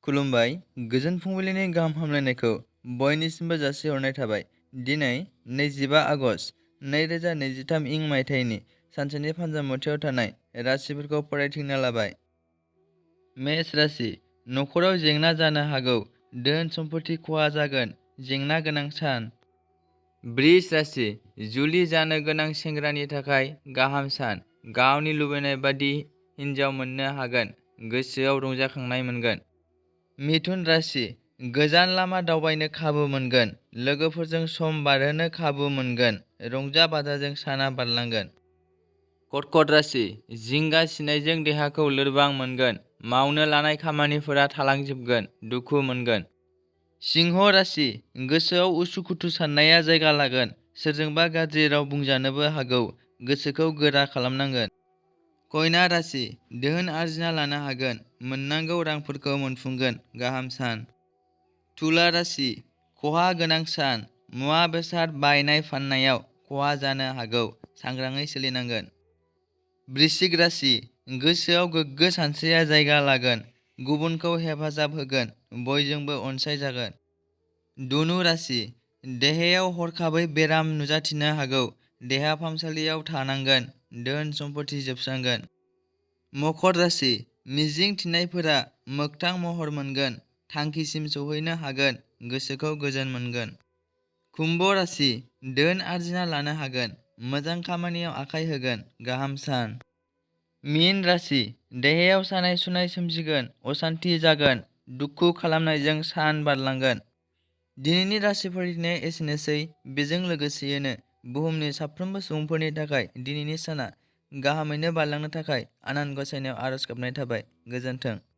खुलुमबाय गोजोन फुंबिलिनि गाहाम हामलायनायखौ बयनिसिमबो जासिहरनाय थाबाय। दिनै 25 आगस्ट 2023 इं मायथाइनि सानसेनि फानजामुथियाव थानाय राशिफोरखौ फरायथिंना लाबाय। मेष राशि नखराव जेंना जानो हागौ, धोन सम्पति खहा जागोन, जेंना गोनां सान। बृष राशि जुलि जानो गोनां सेंग्रानि थाखाय गाहाम सान, गावनि लुबैनाय बादि हिन्जाव मोननो हागोन, गोसोआव रंजाखांनाय मोनगोन। मिथुन राशि गोजान लामा दावबायनो खाबु मोनगोन, लोगोफोरजों सम बारहोनो खाबु मोनगोन, रंजा बाजाजों साना बारलांगोन। कर्कट राशि जिंगा सिनायजों देहाखौ लोरबां मोनगोन, मावनो लानाय खामानिफोरा थालांजोबगोन, दुखु मोनगोन। सिंह राशि गोसोआव उसुखुथु साननाया जायगा लागोन, सोरजोंबा गाज्रि राव बुंजानोबो हागौ, गोसोखौ गोरा खालामनांगोन। कन्या राशि धोन आरजिना लानो हागोन, मोननांगौ रांफोरखौ मोनफुंगोन, गाहाम सान। तुला राशि खहा गोनां सान, मुवा बेसाद बायनाय फाननायाव खहा जानो हागौ, सांग्राङै सोलिनांगोन। वृश्चिक राशि गोसोआव गोग्गो सानस्रिया जायगा लागोन, गुबुनखौ हेफाजाब होगोन, बयजोंबो अनसायजागोन। धनु राशि देहायाव हरखाबै बेराम नुजाथिनो हागौ, देहा फाहामसालियाव थानांगोन, धोन सम्पति जोबस्रांगोन। मकर राशि मिजिं थिनायफोरा मोगथां महर मोनगोन, थांखिसिम सौहैनो हागोन, गोसोखौ गोजोन मोनगोन। कुम्भ राशि धोन आरजिना लानो हागोन, मोजां खामानियाव आखाइ होगोन, गाहाम सान। मीन राशि देहायाव सानाय सुनाय सोमजिगोन, असान्थि जागोन, दुखु खालामनायजों सान बारलांगोन। दिनैनि राशि फरायनाया एसेनोसै। बेजों लोगोसेयैनो बुहुमनि साफ्रोमबो सुबुंफोरनि थाखाय दिनैनि साना गाहामैनो बारलांनो थाखाय आनान गसाइनायाव आरज गाबनाय थाबाय। गोजोन्थों।